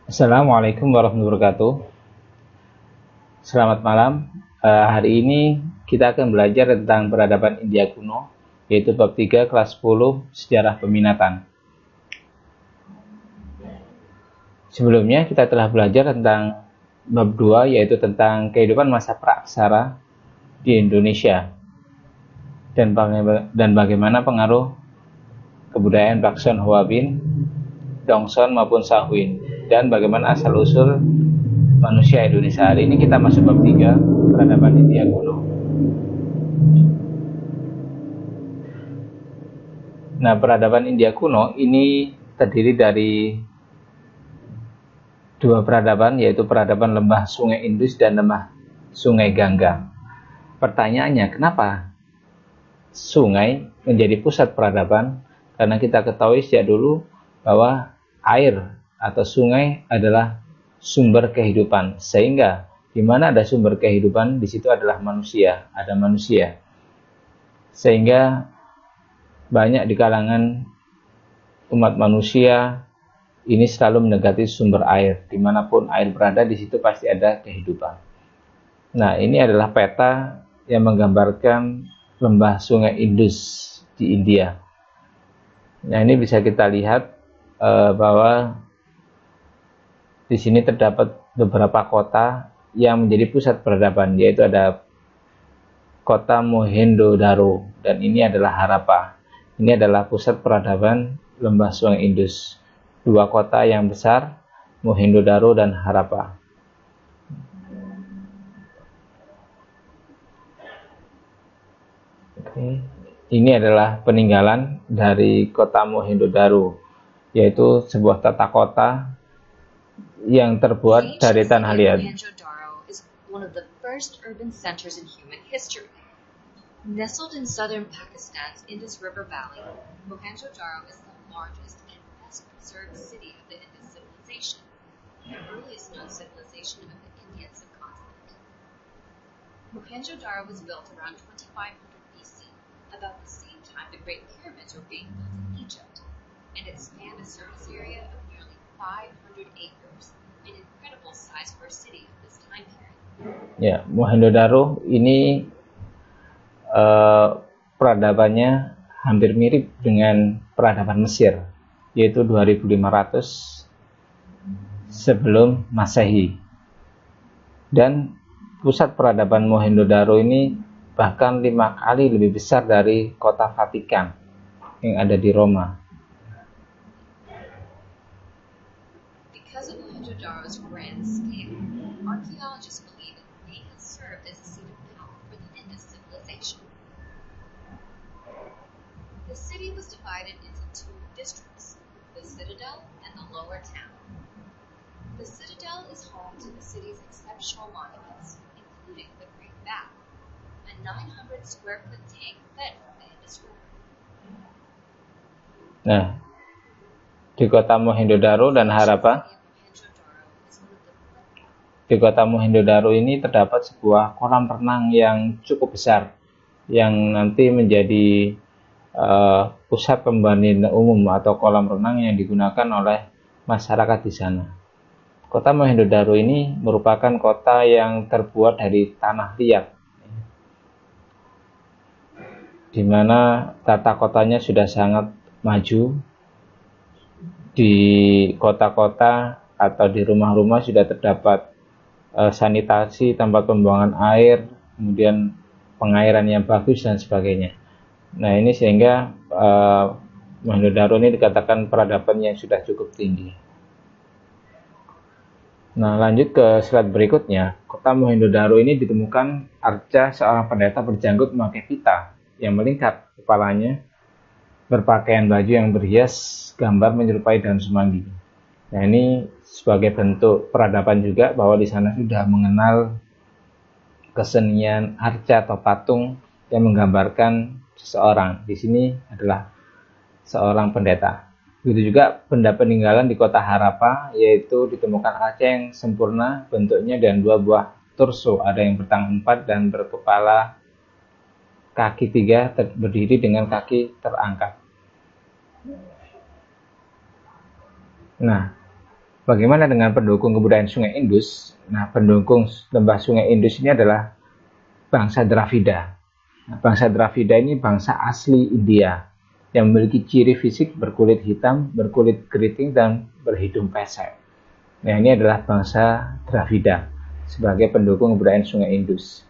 Assalamualaikum warahmatullahi wabarakatuh. Selamat malam. Hari ini kita akan belajar tentang peradaban India kuno, yaitu bab 3 kelas 10 sejarah peminatan. Sebelumnya kita telah belajar tentang bab 2, yaitu tentang kehidupan masa praaksara di Indonesia dan bagaimana pengaruh kebudayaan Bakson Hwabin, Dongson maupun Sahwin, dan bagaimana asal-usul manusia Indonesia. Hari ini kita masuk bab 3, peradaban India kuno. Nah, peradaban India kuno ini terdiri dari dua peradaban, yaitu peradaban lembah Sungai Indus dan lembah Sungai Gangga. Pertanyaannya, kenapa sungai menjadi pusat peradaban? Karena kita ketahui sejak dulu bahwa air atau sungai adalah sumber kehidupan, sehingga di mana ada sumber kehidupan, di situ adalah manusia, ada manusia. Sehingga banyak di kalangan umat manusia ini selalu mendekati sumber air. Dimanapun air berada, di situ pasti ada kehidupan. Nah, ini adalah peta yang menggambarkan lembah Sungai Indus di India. Nah, ini bisa kita lihat bahwa di sini terdapat beberapa kota yang menjadi pusat peradaban, yaitu ada kota Mohenjo-daro, dan ini adalah Harappa. Ini adalah pusat peradaban lembah Sungai Indus. Dua kota yang besar, Mohenjo-daro dan Harappa. Ini adalah peninggalan dari kota Mohenjo-daro, yaitu sebuah tata kota yang terbuat dari tanah liat. Mohenjo-daro is one of the first urban centers in human history. Nestled in southern Pakistan's Indus River Valley, Mohenjo-daro is the largest and best preserved city of the Indus civilization, the earliest known civilization of the Indian subcontinent. Mohenjo-daro was built around 2500 BC, about the same time the Great Pyramids were being built in Egypt, and it spanned a surface area of nearly 500 acres, an incredible size for a city of this time period. Ya, Mohenjo-daro ini peradabannya hampir mirip dengan peradaban Mesir, yaitu 2500 sebelum Masehi. Dan pusat peradaban Mohenjo-daro ini bahkan 5 kali lebih besar dari kota Vatikan yang ada di Roma. Because of Mohenjo-daro's grand scale, archaeologists believe it may have served as a seat of power for the Indus civilization. The city was divided into two districts, the citadel and the lower town. The citadel is home to the city's exceptional monuments, including the Great Bath, a 900 square foot tank fed from the Indus River. Nah, di kota Mohenjo-daro dan Harappa, di kota Mohenjo-daro ini terdapat sebuah kolam renang yang cukup besar, yang nanti menjadi pusat pembandingan umum atau kolam renang yang digunakan oleh masyarakat di sana. Kota Mohenjo-daro ini merupakan kota yang terbuat dari tanah liat, di mana tata kotanya sudah sangat maju. Di kota-kota atau di rumah-rumah sudah terdapat sanitasi, tempat pembuangan air, kemudian pengairan yang bagus dan sebagainya. Nah, ini sehingga Mohenjo-daro ini dikatakan peradaban yang sudah cukup tinggi. Nah, lanjut ke slide berikutnya. Kota Mohenjo-daro ini ditemukan arca seorang pendeta berjanggut memakai pita yang melingkar kepalanya, berpakaian baju yang berhias gambar menyerupai daun semanggi. Nah, ini sebagai bentuk peradaban juga bahwa di sana sudah mengenal kesenian arca atau patung yang menggambarkan seseorang. Di sini adalah seorang pendeta. Begitu juga benda peninggalan di kota Harappa, yaitu ditemukan arca yang sempurna bentuknya dan 2 buah torso, ada yang bertangan 4 dan berkepala kaki 3 berdiri dengan kaki terangkat. Nah, Bagaimana dengan pendukung kebudayaan Sungai Indus? Nah, pendukung lembah Sungai Indus ini adalah bangsa Dravida. Nah, bangsa Dravida ini bangsa asli India yang memiliki ciri fisik berkulit hitam, berkulit keriting, dan berhidung pesek. Nah, ini adalah bangsa Dravida sebagai pendukung kebudayaan Sungai Indus.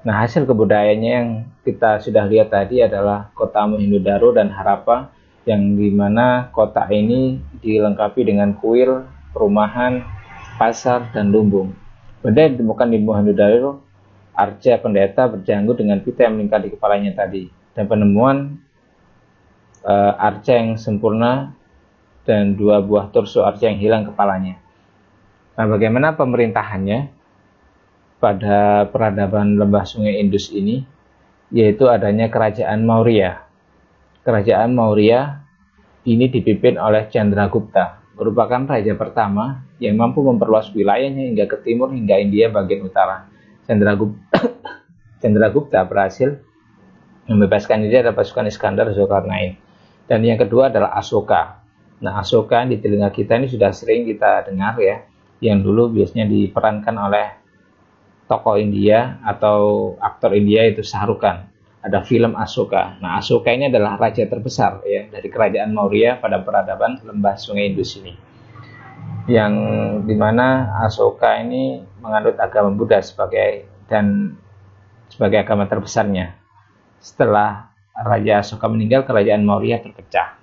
Nah, hasil kebudayaannya yang kita sudah lihat tadi adalah kota Mohenjo-daro dan Harappa, yang dimana kota ini dilengkapi dengan kuil, perumahan, pasar, dan lumbung. Benda yang ditemukan di Mohenjo-daro, arca pendeta berjanggut dengan pita yang melingkar di kepalanya tadi, dan penemuan arca yang sempurna dan 2 buah torso arca yang hilang kepalanya. Nah, bagaimana pemerintahannya pada peradaban lembah Sungai Indus ini? Yaitu adanya kerajaan Maurya. Kerajaan Maurya ini dipimpin oleh Chandragupta, merupakan raja pertama yang mampu memperluas wilayahnya hingga ke timur hingga India bagian utara. Chandragupta berhasil membebaskan India dari pasukan Iskandar Zulkarnain. Dan yang kedua adalah Asoka. Nah, Asoka di telinga kita ini sudah sering kita dengar ya, yang dulu biasanya diperankan oleh tokoh India atau aktor India, itu Shah Rukh Khan. Ada film Asoka. Nah, Asoka ini adalah raja terbesar ya dari kerajaan Maurya pada peradaban lembah Sungai Indus ini. Yang dimana Asoka ini menganut agama Buddha sebagai agama terbesarnya. Setelah Raja Asoka meninggal, kerajaan Maurya terpecah.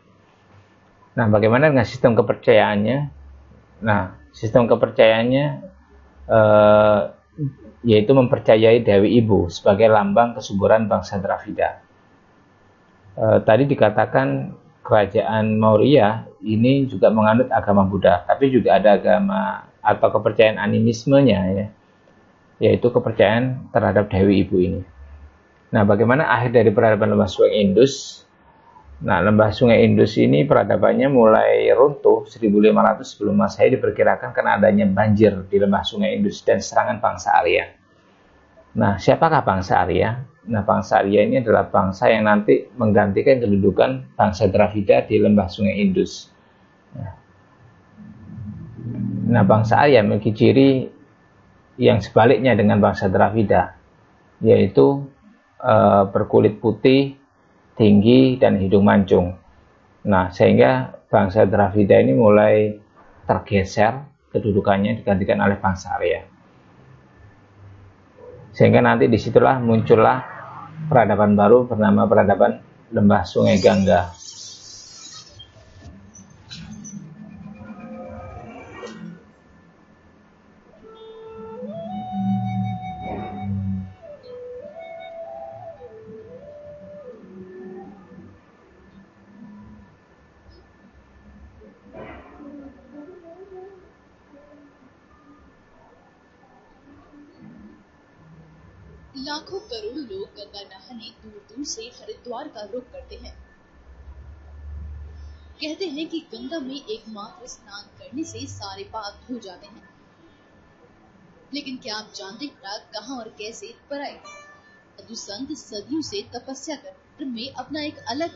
Nah, bagaimana dengan sistem kepercayaannya? Nah, sistem kepercayaannya yaitu mempercayai Dewi Ibu sebagai lambang kesuburan bangsa Dravida. Tadi dikatakan kerajaan Maurya ini juga menganut agama Buddha, tapi juga ada agama atau kepercayaan animismenya ya, yaitu kepercayaan terhadap Dewi Ibu ini. Nah, bagaimana akhir dari peradaban lembah Sungai Indus? Nah, lembah Sungai Indus ini peradabannya mulai runtuh 1500 sebelum Masehi diperkirakan karena adanya banjir di lembah Sungai Indus dan serangan bangsa Arya. Nah, siapakah bangsa Arya? Nah, bangsa Arya ini adalah bangsa yang nanti menggantikan kedudukan bangsa Dravida di lembah Sungai Indus. Nah, bangsa Arya memiliki ciri yang sebaliknya dengan bangsa Dravida, yaitu berkulit putih, tinggi, dan hidung mancung. Nah, sehingga bangsa Dravida ini mulai tergeser kedudukannya digantikan oleh bangsa Arya. Sehingga nanti disitulah muncullah peradaban baru bernama peradaban lembah Sungai Gangga. लाखों करोड़ लोग गंगा नहाने दूर दूर से हरिद्वार का रुख करते हैं। कहते हैं कि गंगा में एकमात्र स्नान करने से सारे पाप धो जाते हैं। लेकिन क्या आप जानते हैं कहां और कैसे पर आए? साधु संत सदियों से तपस्या कर में अपना एक अलग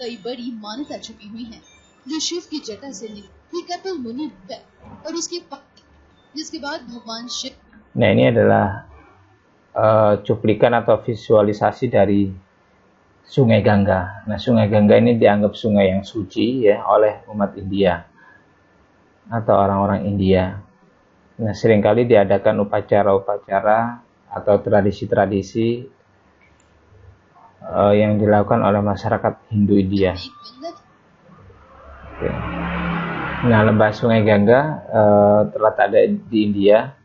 कई बड़ी मान्यता छुपी हुई है, जो शिव की जटा से निकली कपिल मुनि और उसके जिसके बाद भगवान Shiv. Nah, ini adalah cuplikan atau visualisasi dari Sungai Gangga. Nah, Sungai Gangga ini dianggap sungai yang suci ya oleh umat India atau orang-orang India. Nah, seringkali diadakan upacara-upacara atau tradisi-tradisi yang dilakukan oleh masyarakat Hindu India. Oke. Nah, lembah Sungai Gangga terletak di India.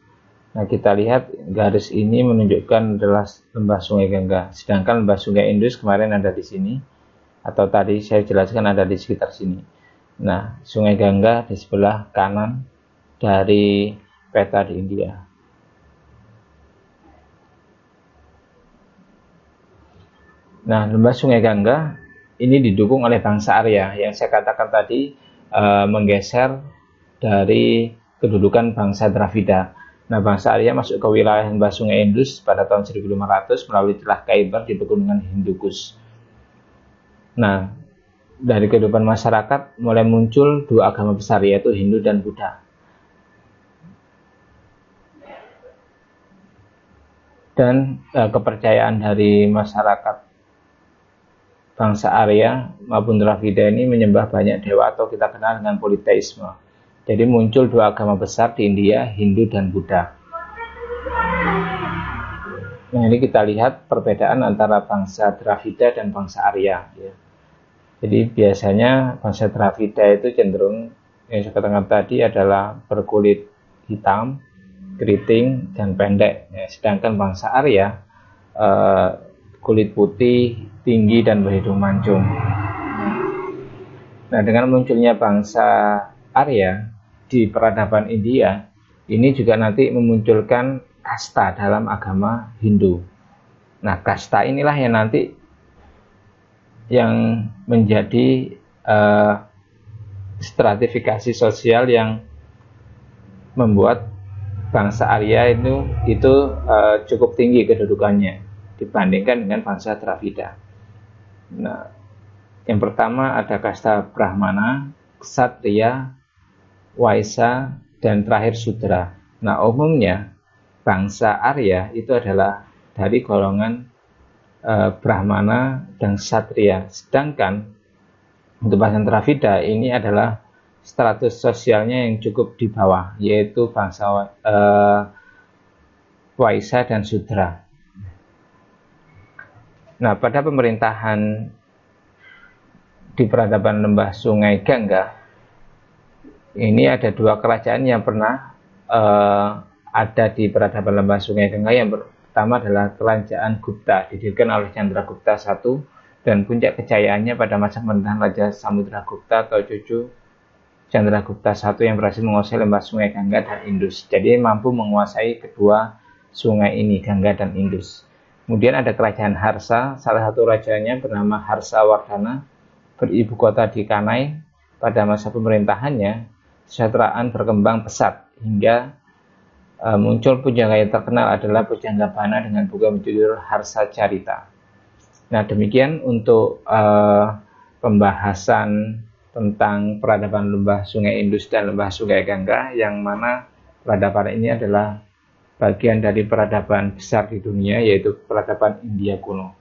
Nah, kita lihat garis ini menunjukkan adalah lembah Sungai Gangga. Sedangkan lembah Sungai Indus kemarin ada di sini, atau tadi saya jelaskan ada di sekitar sini. Nah, Sungai Gangga di sebelah kanan dari peta di India. Nah, lembah Sungai Gangga ini didukung oleh bangsa Arya yang saya katakan tadi menggeser dari kedudukan bangsa Dravida. Nah, bangsa Arya masuk ke wilayah lembah Sungai Indus pada tahun 1500 melalui celah Khyber di pegunungan Hindu Kush. Nah, dari kehidupan masyarakat mulai muncul dua agama besar, yaitu Hindu dan Buddha. dan kepercayaan dari masyarakat bangsa Arya maupun Dravida ini menyembah banyak dewa atau kita kenal dengan politeisme. Jadi muncul dua agama besar di India, Hindu dan Buddha. Nah, ini kita lihat perbedaan antara bangsa Dravida dan bangsa Arya. Ya. Jadi biasanya bangsa Dravida itu cenderung yang saya katakan tadi adalah berkulit hitam, keriting dan pendek. Ya, sedangkan bangsa Arya kulit putih, tinggi dan berhidung mancung. Nah, dengan munculnya bangsa Arya di peradaban India, ini juga nanti memunculkan kasta dalam agama Hindu. Nah, kasta inilah yang nanti yang menjadi stratifikasi sosial yang membuat bangsa Arya itu cukup tinggi kedudukannya dibandingkan dengan bangsa Dravida. Nah, yang pertama ada kasta Brahmana, Ksatria, Waisya, dan terakhir Sudra. Nah, umumnya bangsa Arya itu adalah dari golongan Brahmana dan Ksatria. Sedangkan untuk bangsa Dravida ini adalah status sosialnya yang cukup di bawah, yaitu bangsa Waisya dan Sudra. Nah, pada pemerintahan di peradaban lembah Sungai Gangga, ini ada dua kerajaan yang pernah ada di peradaban lembah Sungai Gangga. Yang pertama adalah kerajaan Gupta, didirikan oleh Chandragupta I, dan puncak kejayaannya pada masa pemerintahan Raja Samudragupta atau cucu Chandragupta I yang berhasil menguasai lembah Sungai Gangga dan Indus. Jadi mampu menguasai kedua sungai ini, Gangga dan Indus. Kemudian ada kerajaan Harsa, salah satu rajanya bernama Harsawardhana, beribu kota di Kanai. Pada masa pemerintahannya, kesejahteraan berkembang pesat hingga muncul pujangga yang terkenal adalah Pujangga Bana dengan buku berjudul Harsa Carita. Nah, demikian untuk pembahasan tentang peradaban lembah Sungai Indus dan lembah Sungai Gangga, yang mana peradaban ini adalah bagian dari peradaban besar di dunia, yaitu peradaban India kuno.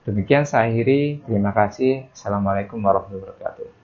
Demikian saya akhiri. Terima kasih. Assalamualaikum warahmatullahi wabarakatuh.